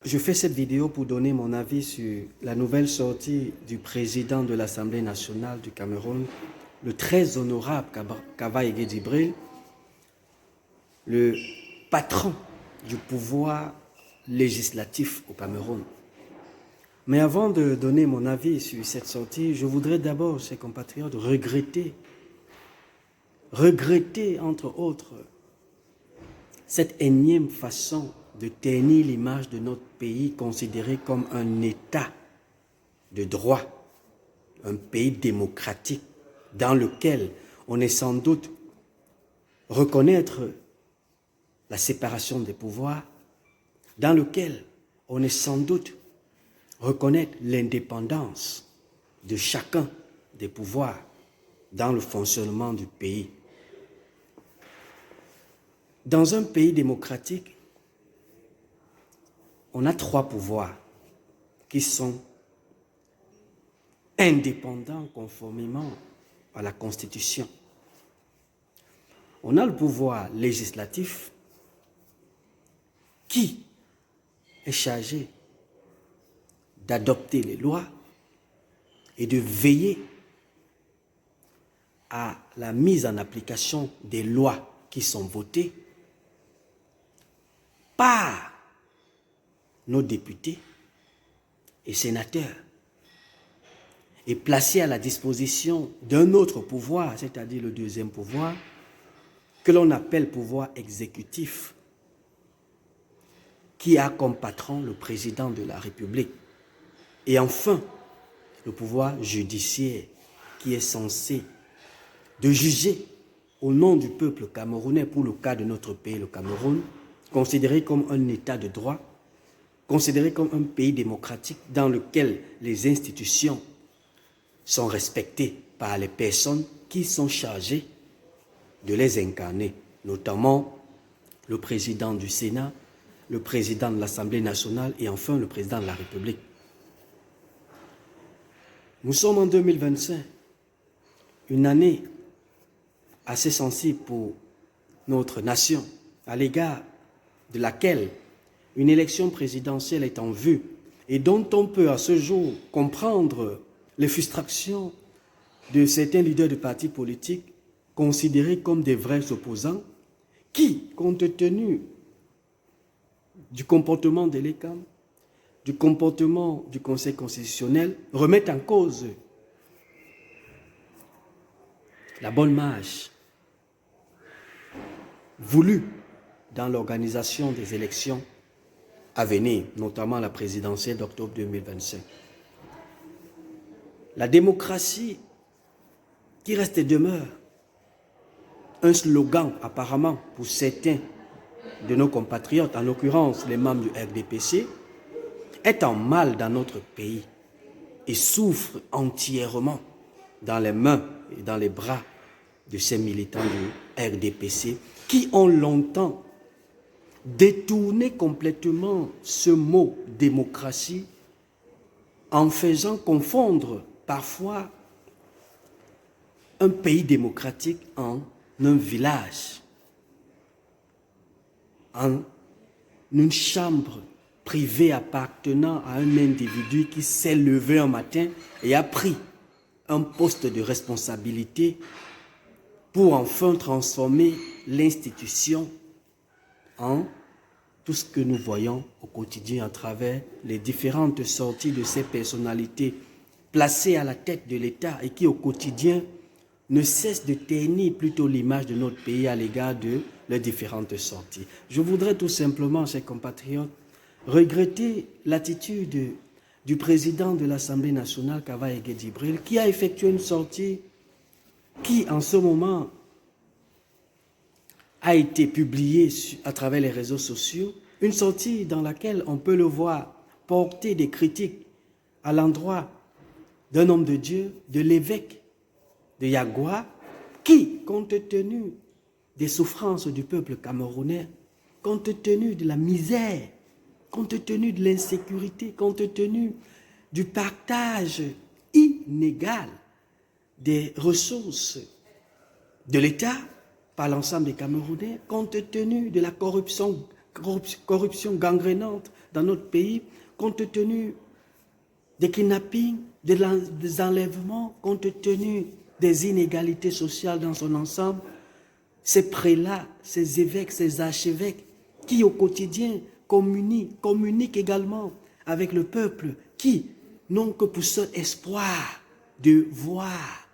Je fais cette vidéo pour donner mon avis sur la nouvelle sortie du président de l'Assemblée nationale du Cameroun, le très honorable Kaba Ege Djibril, le patron du pouvoir législatif au Cameroun. Mais avant de donner mon avis sur cette sortie, je voudrais d'abord, chers compatriotes, regretter entre autres cette énième façon de ternir l'image de notre pays considéré comme un État de droit, un pays démocratique dans lequel on est sans doute reconnaître la séparation des pouvoirs, dans lequel on est sans doute reconnaître l'indépendance de chacun des pouvoirs dans le fonctionnement du pays. Dans un pays démocratique, on a trois pouvoirs qui sont indépendants conformément à la Constitution. On a le pouvoir législatif qui est chargé d'adopter les lois et de veiller à la mise en application des lois qui sont votées par nos députés et sénateurs et placés à la disposition d'un autre pouvoir, c'est-à-dire le deuxième pouvoir, que l'on appelle pouvoir exécutif, qui a comme patron le président de la République. Et enfin, le pouvoir judiciaire, qui est censé de juger au nom du peuple camerounais, pour le cas de notre pays, le Cameroun, considéré comme un État de droit, considéré comme un pays démocratique dans lequel les institutions sont respectées par les personnes qui sont chargées de les incarner, notamment le président du Sénat, le président de l'Assemblée nationale et enfin le président de la République. Nous sommes en 2025, une année assez sensible pour notre nation, à l'égard de laquelle une élection présidentielle est en vue et dont on peut à ce jour comprendre les frustrations de certains leaders de partis politiques considérés comme des vrais opposants qui, compte tenu du comportement de l'ECAM, du comportement du Conseil constitutionnel, remettent en cause la bonne marche voulue dans l'organisation des élections à venir, notamment la présidentielle d'octobre 2025. La démocratie qui reste et demeure un slogan apparemment pour certains de nos compatriotes, en l'occurrence les membres du RDPC, est en mal dans notre pays et souffre entièrement dans les mains et dans les bras de ces militants du RDPC qui ont longtemps détourné complètement ce mot démocratie en faisant confondre parfois un pays démocratique en un village, en une chambre privée appartenant à un individu qui s'est levé un matin et a pris un poste de responsabilité pour enfin transformer l'institution en tout ce que nous voyons au quotidien à travers les différentes sorties de ces personnalités placées à la tête de l'État et qui au quotidien ne cessent de ternir plutôt l'image de notre pays à l'égard de leurs différentes sorties. Je voudrais tout simplement, chers compatriotes, regretter l'attitude du président de l'Assemblée nationale, Kaba Ege Djibril, qui a effectué une sortie qui, en ce moment, a été publiée à travers les réseaux sociaux, une sortie dans laquelle on peut le voir porter des critiques à l'endroit d'un homme de Dieu, de l'évêque de Yagoua, qui, compte tenu des souffrances du peuple camerounais, compte tenu de la misère, compte tenu de l'insécurité, compte tenu du partage inégal des ressources de l'État par l'ensemble des Camerounais, compte tenu de la corruption corruption gangrénante dans notre pays, compte tenu des kidnappings, des enlèvements, compte tenu des inégalités sociales dans son ensemble, ces prélats, ces évêques, ces archevêques, qui au quotidien communiquent également avec le peuple, qui n'ont que pour seul espoir de voir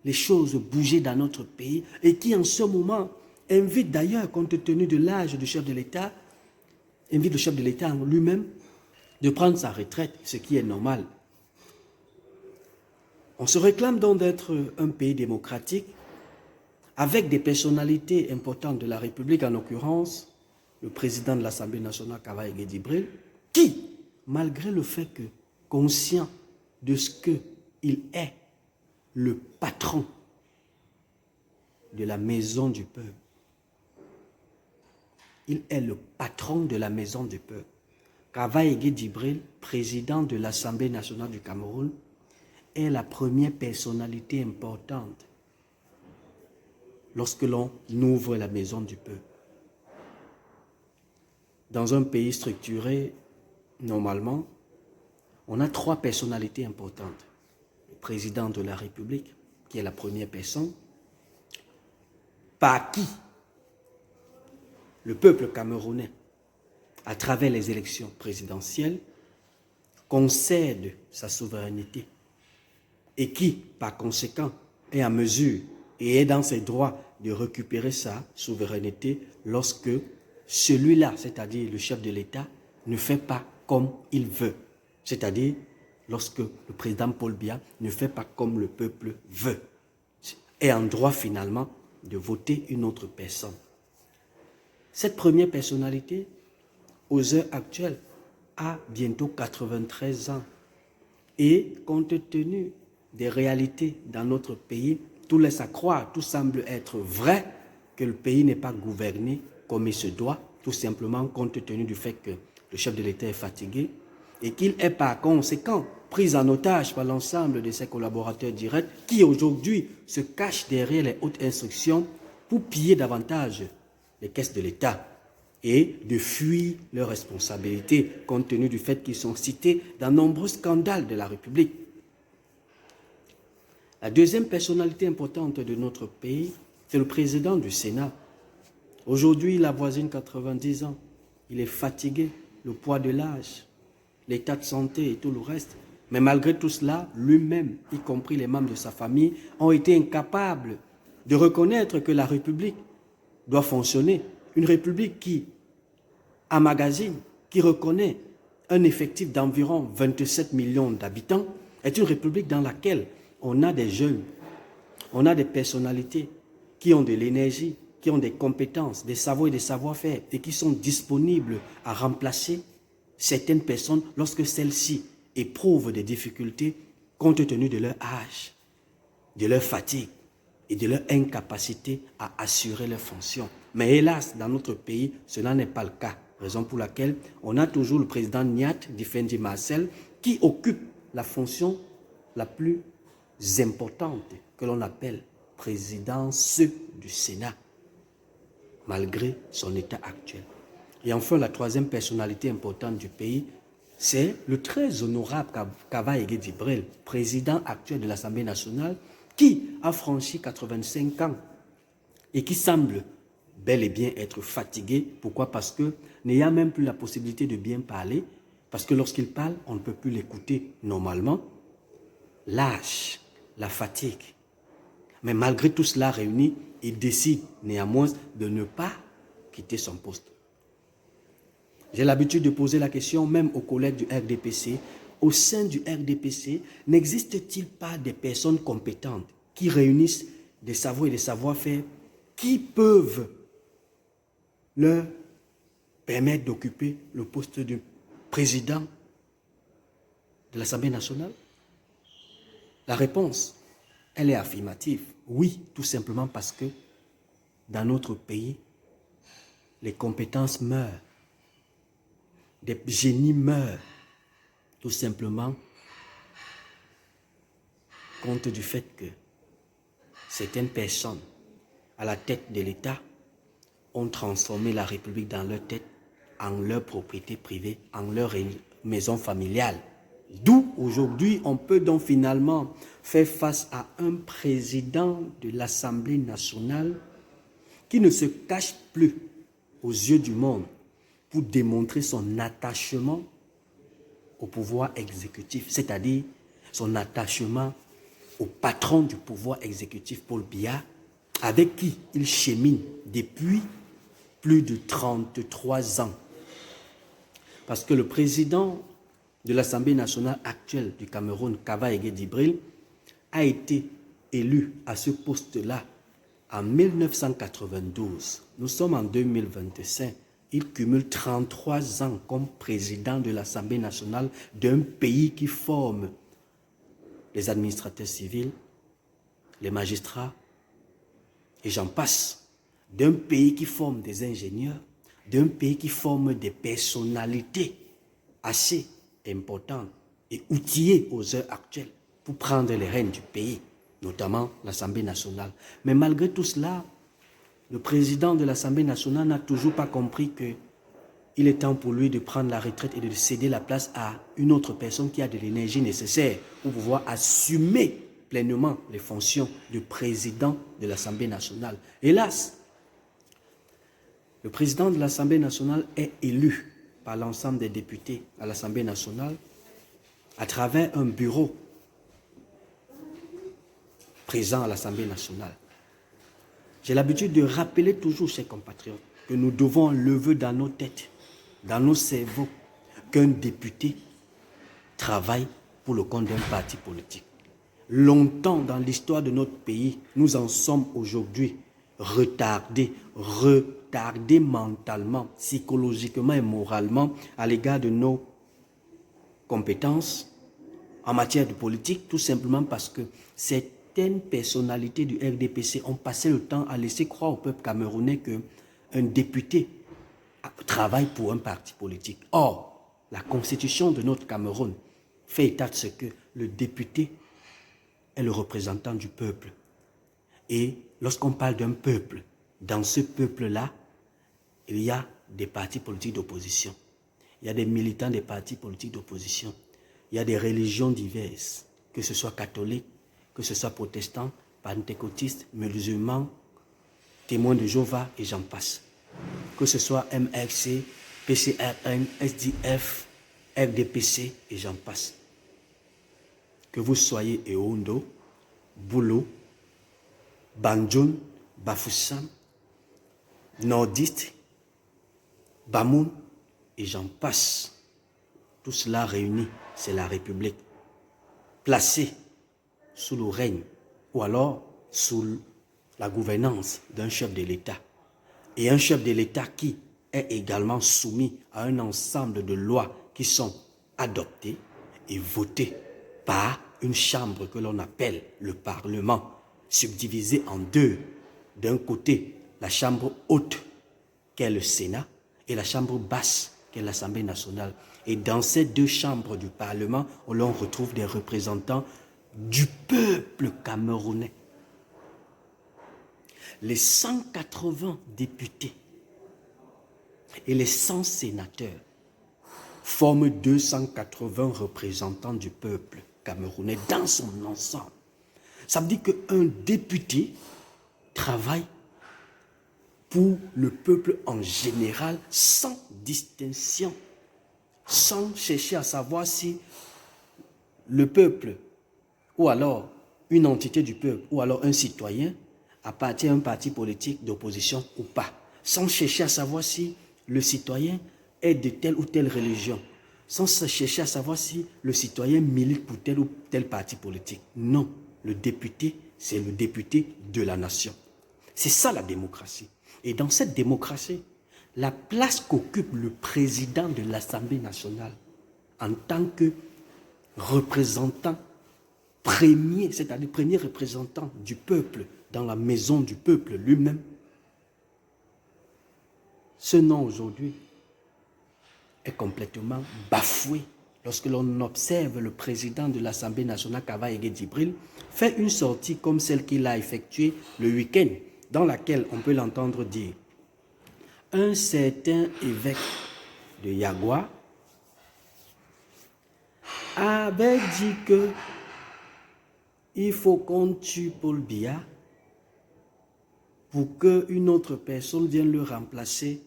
les choses bouger dans notre pays et qui en ce moment invitent d'ailleurs, compte tenu de l'âge du chef de l'État, invite le chef de l'État en lui-même de prendre sa retraite, ce qui est normal. On se réclame donc d'être un pays démocratique avec des personnalités importantes de la République, en l'occurrence le président de l'Assemblée nationale, Kava Djibril, qui, malgré le fait que, conscient de ce qu'il est le patron de la maison du peuple, il est le patron de la maison du peuple. Kava Djibril, président de l'Assemblée nationale du Cameroun, est la première personnalité importante lorsque l'on ouvre la maison du peuple. Dans un pays structuré, normalement, on a 3 personnalités importantes. Le président de la République, qui est la première personne, par qui le peuple camerounais, à travers les élections présidentielles, concède sa souveraineté et qui, par conséquent, est en mesure et est dans ses droits de récupérer sa souveraineté lorsque celui-là, c'est-à-dire le chef de l'État, ne fait pas comme il veut. C'est-à-dire lorsque le président Paul Biya ne fait pas comme le peuple veut. Est en droit finalement de voter une autre personne. Cette première personnalité, aux heures actuelles, a bientôt 93 ans. Et compte tenu des réalités dans notre pays, tout laisse à croire, tout semble être vrai, que le pays n'est pas gouverné comme il se doit, tout simplement compte tenu du fait que le chef de l'État est fatigué et qu'il est par conséquent pris en otage par l'ensemble de ses collaborateurs directs qui aujourd'hui se cachent derrière les hautes instructions pour piller davantage les caisses de l'État et de fuir leurs responsabilités compte tenu du fait qu'ils sont cités dans nombreux scandales de la République. La deuxième personnalité importante de notre pays, c'est le président du Sénat. Aujourd'hui, il avoisine 90 ans. Il est fatigué, le poids de l'âge, l'état de santé et tout le reste. Mais malgré tout cela, lui-même, y compris les membres de sa famille, ont été incapables de reconnaître que la République doit fonctionner. Une République qui emmagasine, qui reconnaît un effectif d'environ 27 millions d'habitants, est une République dans laquelle on a des jeunes, on a des personnalités qui ont de l'énergie, qui ont des compétences, des savoirs et des savoir-faire et qui sont disponibles à remplacer certaines personnes lorsque celles-ci éprouvent des difficultés compte tenu de leur âge, de leur fatigue et de leur incapacité à assurer leurs fonctions. Mais hélas, dans notre pays, cela n'est pas le cas. Raison pour laquelle on a toujours le président Niat Difendi Marcel qui occupe la fonction la plus importante que l'on appelle présidence du Sénat, malgré son état actuel. Et enfin, la troisième personnalité importante du pays, c'est le très honorable Kava Djibril, président actuel de l'Assemblée nationale, qui a franchi 85 ans et qui semble bel et bien être fatigué. Pourquoi? Parce que n'ayant même plus la possibilité de bien parler, parce que lorsqu'il parle, on ne peut plus l'écouter normalement, l'âge, la fatigue. Mais malgré tout cela réuni, il décide néanmoins de ne pas quitter son poste. J'ai l'habitude de poser la question même aux collègues du RDPC. Au sein du RDPC, n'existe-t-il pas des personnes compétentes qui réunissent des savoirs et des savoir-faire qui peuvent leur permettre d'occuper le poste de président de l'Assemblée nationale? La réponse, elle est affirmative. Oui, tout simplement parce que dans notre pays, les compétences meurent. Des génies meurent. Tout simplement compte du fait que certaines personnes à la tête de l'État ont transformé la République dans leur tête en leur propriété privée, en leur maison familiale. D'où aujourd'hui on peut donc finalement faire face à un président de l'Assemblée nationale qui ne se cache plus aux yeux du monde pour démontrer son attachement au pouvoir exécutif, c'est-à-dire son attachement au patron du pouvoir exécutif, Paul Biya, avec qui il chemine depuis plus de 33 ans. Parce que le président de l'Assemblée nationale actuelle du Cameroun, Kava Ege Djibril, a été élu à ce poste-là en 1992. Nous sommes en 2025. Il cumule 33 ans comme président de l'Assemblée nationale d'un pays qui forme les administrateurs civils, les magistrats, et j'en passe. D'un pays qui forme des ingénieurs, d'un pays qui forme des personnalités assez importantes et outillées aux heures actuelles pour prendre les rênes du pays, notamment l'Assemblée nationale. Mais malgré tout cela, le président de l'Assemblée nationale n'a toujours pas compris qu'il est temps pour lui de prendre la retraite et de céder la place à une autre personne qui a de l'énergie nécessaire pour pouvoir assumer pleinement les fonctions de président de l'Assemblée nationale. Hélas, le président de l'Assemblée nationale est élu par l'ensemble des députés à l'Assemblée nationale à travers un bureau présent à l'Assemblée nationale. J'ai l'habitude de rappeler toujours, chers compatriotes, que nous devons lever dans nos têtes, dans nos cerveaux, qu'un député travaille pour le compte d'un parti politique. Longtemps dans l'histoire de notre pays, nous en sommes aujourd'hui retardés mentalement, psychologiquement et moralement à l'égard de nos compétences en matière de politique, tout simplement parce que certaines personnalités du RDPC ont passé le temps à laisser croire au peuple camerounais qu'un député travaille pour un parti politique. Or, la constitution de notre Cameroun fait état de ce que le député est le représentant du peuple. Et lorsqu'on parle d'un peuple, dans ce peuple-là, il y a des partis politiques d'opposition. Il y a des militants des partis politiques d'opposition. Il y a des religions diverses, que ce soit catholiques, que ce soit protestants, pentecôtistes, musulmans, témoins de Jéhovah et j'en passe. Que ce soit MRC, PCRN, SDF, RDPC et j'en passe. Que vous soyez Eondo, Boulot, Banjoun, Bafoussam, Nordiste, Bamoun et j'en passe. Tout cela réuni, c'est la République. Placée sous le règne ou alors sous la gouvernance d'un chef de l'État. Et un chef de l'État qui est également soumis à un ensemble de lois qui sont adoptées et votées par une chambre que l'on appelle le Parlement, subdivisée en deux. D'un côté, la chambre haute, qu'est le Sénat, et la chambre basse, qu'est l'Assemblée nationale. Et dans ces deux chambres du Parlement, on retrouve des représentants du peuple camerounais. Les 180 députés et les 100 sénateurs forment 280 représentants du peuple camerounais dans son ensemble. Ça veut dire qu'un député travaille pour le peuple en général sans distinction, sans chercher à savoir si le peuple ou alors une entité du peuple ou alors un citoyen appartient à un parti politique d'opposition ou pas, sans chercher à savoir si le citoyen est de telle ou telle religion, sans chercher à savoir si le citoyen milite pour tel ou tel parti politique. Non, le député, c'est le député de la nation. C'est ça la démocratie. Et dans cette démocratie, la place qu'occupe le président de l'Assemblée nationale en tant que représentant premier, c'est-à-dire premier représentant du peuple dans la maison du peuple lui-même, ce nom aujourd'hui est complètement bafoué lorsque l'on observe le président de l'Assemblée nationale, Kava Ege Djibril, fait une sortie comme celle qu'il a effectuée le week-end, dans laquelle on peut l'entendre dire « Un certain évêque de Yagua, avait dit que il faut qu'on tue Paul Biya pour qu'une autre personne vienne le remplacer,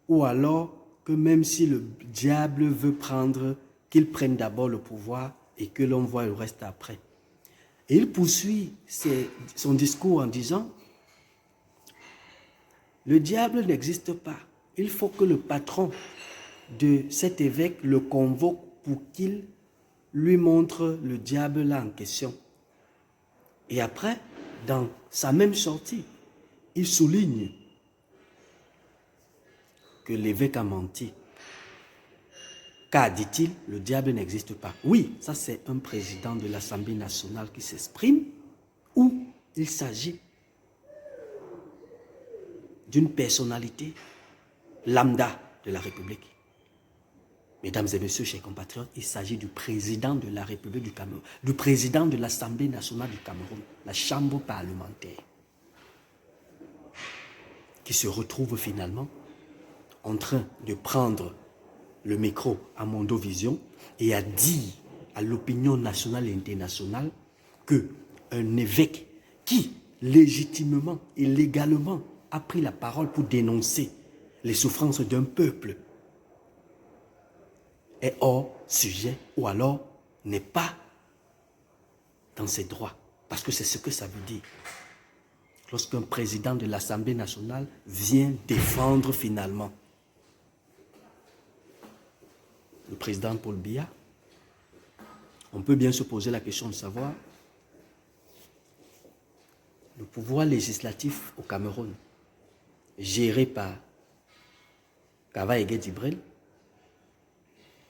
ou alors que même si le diable veut prendre, qu'il prenne d'abord le pouvoir et que l'on voit le reste après. Et il poursuit son discours en disant, le diable n'existe pas. Il faut que le patron de cet évêque le convoque pour qu'il lui montre le diable là en question. Et après, dans sa même sortie, il souligne que l'évêque a menti. Car, dit-il, le diable n'existe pas. Oui, ça c'est un président de l'Assemblée nationale qui s'exprime, où il s'agit d'une personnalité lambda de la République. Mesdames et messieurs, chers compatriotes, il s'agit du président de la République du Cameroun, du président de l'Assemblée nationale du Cameroun, la chambre parlementaire, qui se retrouve finalement en train de prendre le micro à Mondovision et à dire à l'opinion nationale et internationale qu'un évêque qui, légitimement et légalement, a pris la parole pour dénoncer les souffrances d'un peuple est hors sujet ou alors n'est pas dans ses droits. Parce que c'est ce que ça veut dire. Lorsqu'un président de l'Assemblée nationale vient défendre finalement le président Paul Biya, on peut bien se poser la question de savoir le pouvoir législatif au Cameroun, géré par Kava Ege Dibrel,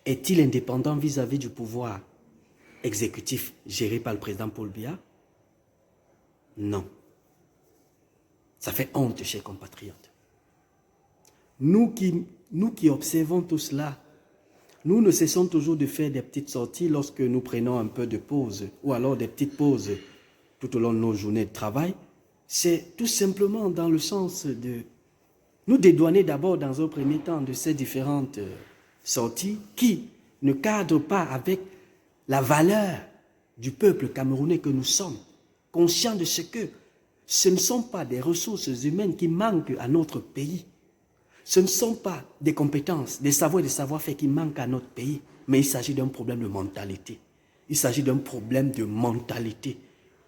est-il indépendant vis-à-vis du pouvoir exécutif géré par le président Paul Biya? Non. Ça fait honte, chers compatriotes. Nous qui observons tout cela, nous ne cessons toujours de faire des petites sorties lorsque nous prenons un peu de pause, ou alors des petites pauses tout au long de nos journées de travail. C'est tout simplement dans le sens de nous dédouaner d'abord dans un premier temps de ces différentes sorties qui ne cadrent pas avec la valeur du peuple camerounais que nous sommes, conscients de ce que ce ne sont pas des ressources humaines qui manquent à notre pays. Ce ne sont pas des compétences, des savoirs et des savoir-faire qui manquent à notre pays, mais il s'agit d'un problème de mentalité. Il s'agit d'un problème de mentalité,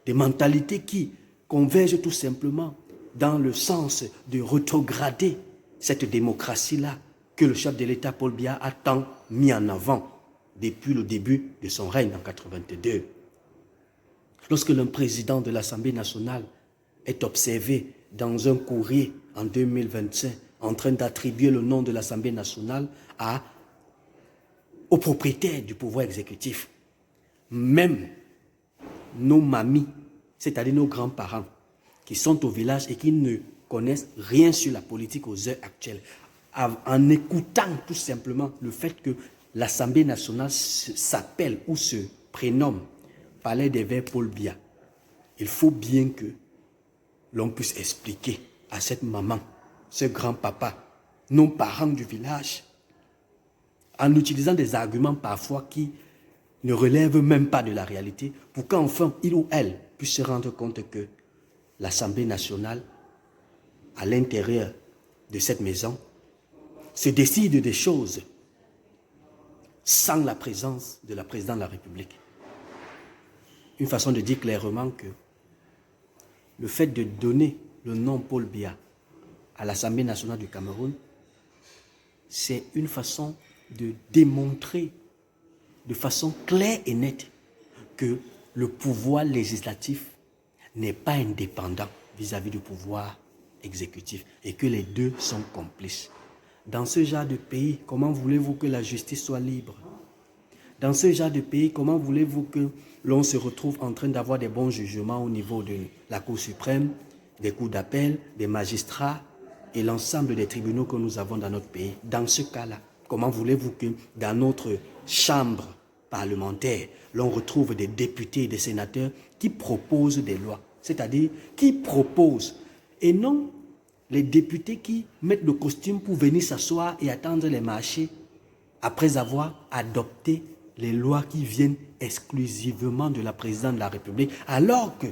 des mentalités qui convergent tout simplement dans le sens de rétrograder cette démocratie-là que le chef de l'État Paul Biya a tant mis en avant depuis le début de son règne en 1982. Lorsque le président de l'Assemblée nationale est observé dans un courrier en 2025 en train d'attribuer le nom de l'Assemblée nationale aux propriétaires du pouvoir exécutif, même nos mamies, c'est-à-dire nos grands-parents, qui sont au village et qui ne connaissent rien sur la politique aux heures actuelles, en écoutant tout simplement le fait que l'Assemblée nationale s'appelle ou se prénomme Palais des Verts Paul Biya, il faut bien que l'on puisse expliquer à cette maman, ce grand-papa, nos parents du village, en utilisant des arguments parfois qui ne relèvent même pas de la réalité, pour qu'enfin il ou elle puisse se rendre compte que l'Assemblée nationale, à l'intérieur de cette maison, se décide des choses sans la présence de la présidente de la République. Une façon de dire clairement que le fait de donner le nom Paul Biya à l'Assemblée nationale du Cameroun, c'est une façon de démontrer de façon claire et nette que le pouvoir législatif n'est pas indépendant vis-à-vis du pouvoir exécutif et que les deux sont complices. Dans ce genre de pays, comment voulez-vous que la justice soit libre? Dans ce genre de pays, comment voulez-vous que l'on se retrouve en train d'avoir des bons jugements au niveau de la Cour suprême, des cours d'appel, des magistrats et l'ensemble des tribunaux que nous avons dans notre pays? Dans ce cas-là, comment voulez-vous que dans notre chambre parlementaire, l'on retrouve des députés et des sénateurs qui proposent des lois, c'est-à-dire qui proposent et non les députés qui mettent le costume pour venir s'asseoir et attendre les marchés après avoir adopté les lois qui viennent exclusivement de la présidente de la République, alors que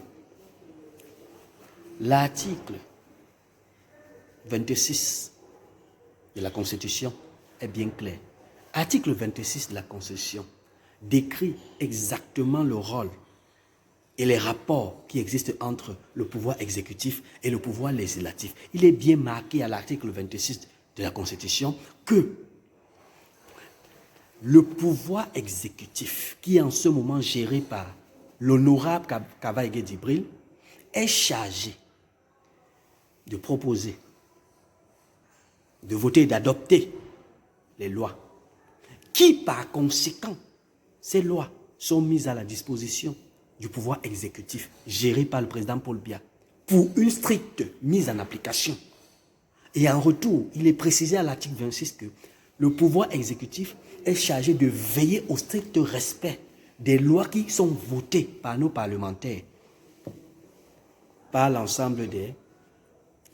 l'article 26 de la Constitution est bien clair. Article 26 de la Constitution décrit exactement le rôle et les rapports qui existent entre le pouvoir exécutif et le pouvoir législatif. Il est bien marqué à l'article 26 de la Constitution que le pouvoir exécutif, qui est en ce moment géré par l'honorable Kavaïgué Djibril, est chargé de proposer, de voter et d'adopter les lois, qui par conséquent, ces lois sont mises à la disposition du pouvoir exécutif, géré par le président Paul Biya, pour une stricte mise en application. Et en retour, il est précisé à l'article 26 que le pouvoir exécutif est chargé de veiller au strict respect des lois qui sont votées par nos parlementaires, par l'ensemble des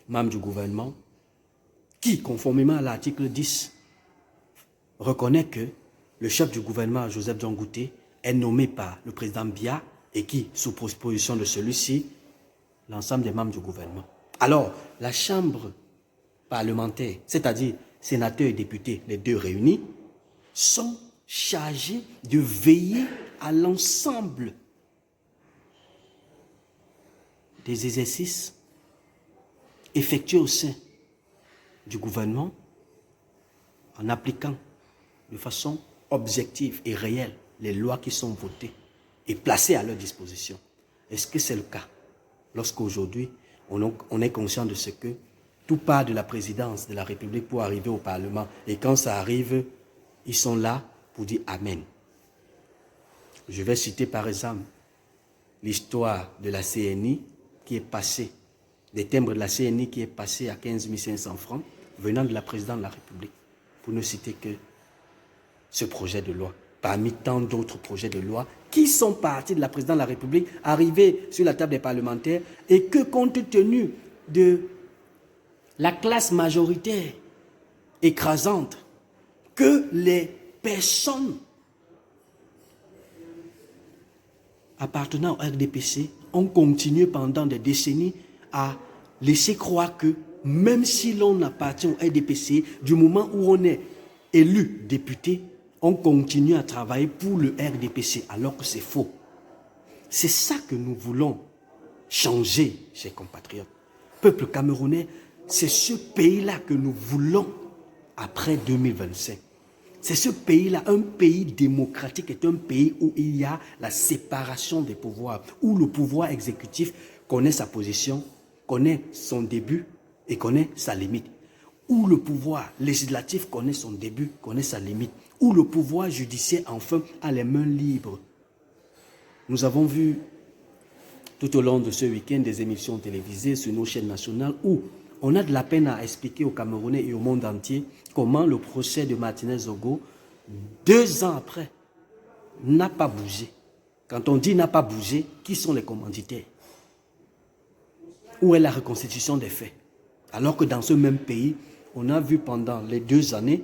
membres du gouvernement, qui, conformément à l'article 10, reconnaît que le chef du gouvernement, Joseph Diongouté, est nommé par le président Biya et qui, sous proposition de celui-ci, l'ensemble des membres du gouvernement. Alors, la chambre parlementaire, c'est-à-dire sénateurs et députés, les deux réunis, sont chargés de veiller à l'ensemble des exercices effectués au sein du gouvernement en appliquant de façon objective et réelle les lois qui sont votées et placées à leur disposition. Est-ce que c'est le cas lorsqu'aujourd'hui on est conscient de ce que tout part de la présidence de la République pour arriver au Parlement, et quand ça arrive, ils sont là pour dire Amen. Je vais citer par exemple l'histoire de la CNI qui est passée, des timbres de la CNI qui est passé à 15 500 francs venant de la présidente de la République, pour ne citer que ce projet de loi, parmi tant d'autres projets de loi qui sont partis de la présidente de la République, arrivés sur la table des parlementaires, et que compte tenu de la classe majoritaire écrasante, que les personnes appartenant au RDPC ont continué pendant des décennies à laisser croire que même si l'on appartient au RDPC, du moment où on est élu député, on continue à travailler pour le RDPC, alors que c'est faux. C'est ça que nous voulons changer, chers compatriotes. Peuple camerounais, c'est ce pays-là que nous voulons après 2025. C'est ce pays-là, un pays démocratique, est un pays où il y a la séparation des pouvoirs, où le pouvoir exécutif connaît sa position, connaît son début et connaît sa limite, où le pouvoir législatif connaît son début, connaît sa limite, où le pouvoir judiciaire, enfin, a les mains libres. Nous avons vu tout au long de ce week-end des émissions télévisées sur nos chaînes nationales où on a de la peine à expliquer aux Camerounais et au monde entier comment le procès de Martinez Zogo, 2 ans après, n'a pas bougé. Quand on dit n'a pas bougé, qui sont les commanditaires? Où est la reconstitution des faits? Alors que dans ce même pays, on a vu pendant les 2 années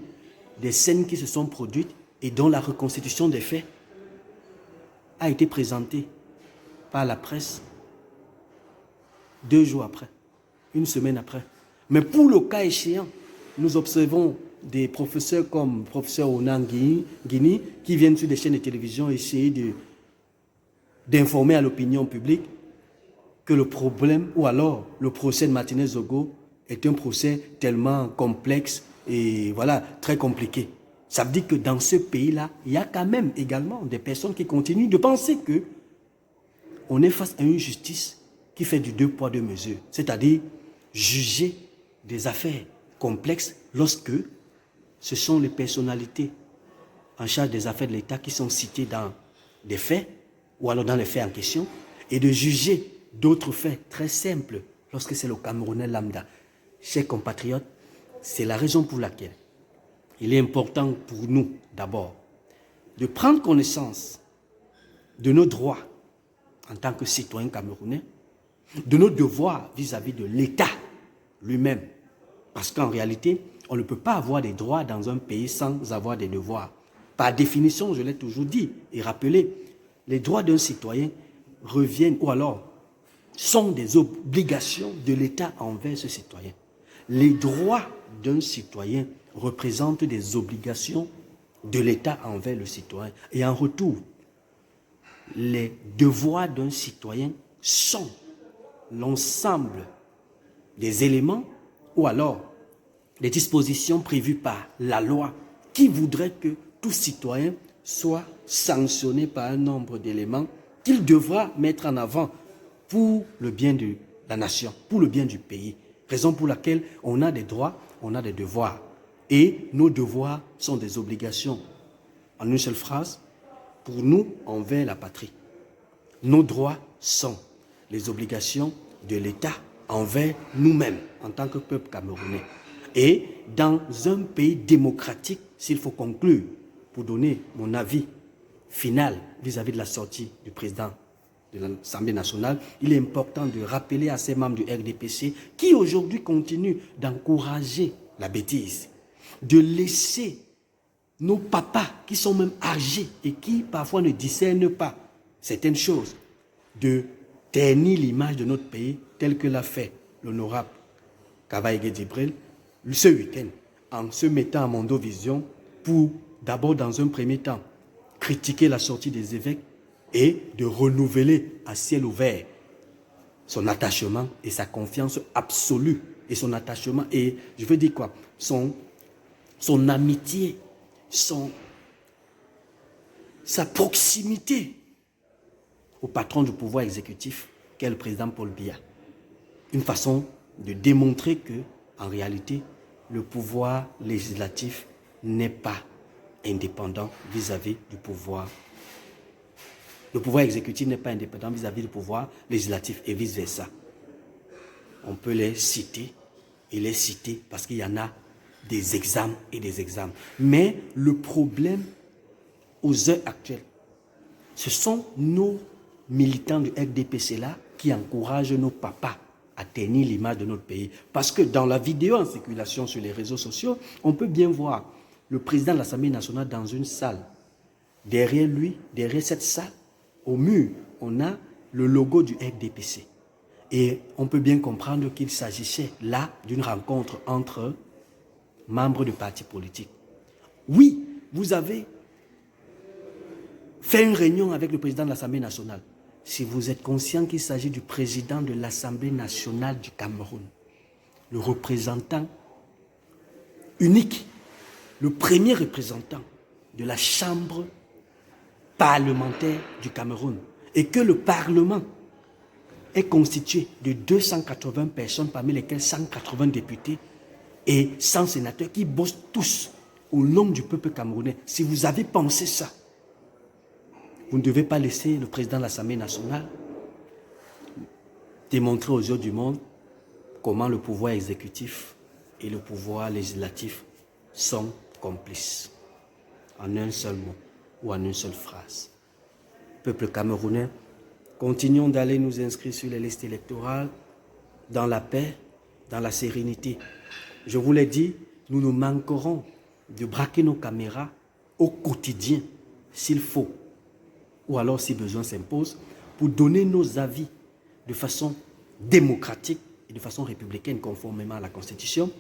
des scènes qui se sont produites et dont la reconstitution des faits a été présentée par la presse 2 jours après, 1 semaine après. Mais pour le cas échéant, nous observons des professeurs comme le professeur Onan Guini qui viennent sur des chaînes de télévision essayer d'informer à l'opinion publique que le problème, ou alors le procès de Martinez Zogo est un procès tellement complexe et voilà, très compliqué. Ça veut dire que dans ce pays-là, il y a quand même également des personnes qui continuent de penser que on est face à une justice qui fait du 2 poids 2 mesures, c'est-à-dire juger des affaires complexes lorsque ce sont les personnalités en charge des affaires de l'État qui sont citées dans des faits ou alors dans les faits en question, et de juger d'autres faits très simples lorsque c'est le Camerounais lambda. Chers compatriotes, c'est la raison pour laquelle il est important pour nous d'abord de prendre connaissance de nos droits en tant que citoyens camerounais, de nos devoirs vis-à-vis de l'État lui-même. Parce qu'en réalité, on ne peut pas avoir des droits dans un pays sans avoir des devoirs. Par définition, je l'ai toujours dit et rappelé, les droits d'un citoyen reviennent ou alors sont des obligations de l'État envers ce citoyen. Les droits d'un citoyen représentent des obligations de l'État envers le citoyen. Et en retour, les devoirs d'un citoyen sont l'ensemble des éléments ou alors des dispositions prévues par la loi qui voudraient que tout citoyen soit sanctionné par un nombre d'éléments qu'il devra mettre en avant pour le bien de la nation, pour le bien du pays. Raison pour laquelle on a des droits, on a des devoirs. Et nos devoirs sont des obligations. En une seule phrase, pour nous, envers la patrie. Nos droits sont les obligations de l'État envers nous-mêmes, en tant que peuple camerounais. Et dans un pays démocratique, s'il faut conclure, pour donner mon avis final vis-à-vis de la sortie du président de l'Assemblée nationale, il est important de rappeler à ces membres du RDPC qui aujourd'hui continuent d'encourager la bêtise, de laisser nos papas qui sont même âgés et qui parfois ne discernent pas certaines choses, de ternir l'image de notre pays tel que l'a fait l'honorable Kavaïgué Djibril ce week-end en se mettant à Mondovision pour d'abord dans un premier temps critiquer la sortie des évêques et de renouveler à ciel ouvert son attachement et sa confiance absolue et son attachement et je veux dire quoi, son amitié, sa proximité au patron du pouvoir exécutif qu'est le président Paul Biya. Une façon de démontrer que, en réalité, le pouvoir législatif n'est pas indépendant vis-à-vis du pouvoir. Le pouvoir exécutif n'est pas indépendant vis-à-vis du pouvoir législatif et vice-versa. On peut les citer et les citer parce qu'il y en a des examens et des examens. Mais le problème aux heures actuelles, ce sont nos militants du RDPC-là qui encouragent nos papas à tenir l'image de notre pays. Parce que dans la vidéo en circulation sur les réseaux sociaux, on peut bien voir le président de l'Assemblée nationale dans une salle. Derrière lui, derrière cette salle, au mur, on a le logo du RDPC. Et on peut bien comprendre qu'il s'agissait là d'une rencontre entre membres de partis politiques. Oui, vous avez fait une réunion avec le président de l'Assemblée nationale. Si vous êtes conscient qu'il s'agit du président de l'Assemblée nationale du Cameroun, le représentant unique, le premier représentant de la Chambre parlementaire du Cameroun, et que le Parlement est constitué de 280 personnes, parmi lesquelles 180 députés et 100 sénateurs qui bossent tous au nom du peuple camerounais. Si vous avez pensé ça, vous ne devez pas laisser le président de l'Assemblée nationale démontrer aux yeux du monde comment le pouvoir exécutif et le pouvoir législatif sont complices. En un seul mot ou en une seule phrase. Peuple camerounais, continuons d'aller nous inscrire sur les listes électorales dans la paix, dans la sérénité. Je vous l'ai dit, nous ne manquerons de braquer nos caméras au quotidien s'il faut, ou alors si besoin s'impose, pour donner nos avis de façon démocratique et de façon républicaine conformément à la Constitution,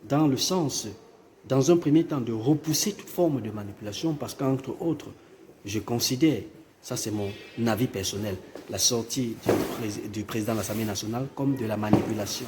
dans le sens, dans un premier temps, de repousser toute forme de manipulation parce qu'entre autres, je considère, ça c'est mon avis personnel, la sortie du président de l'Assemblée nationale comme de la manipulation.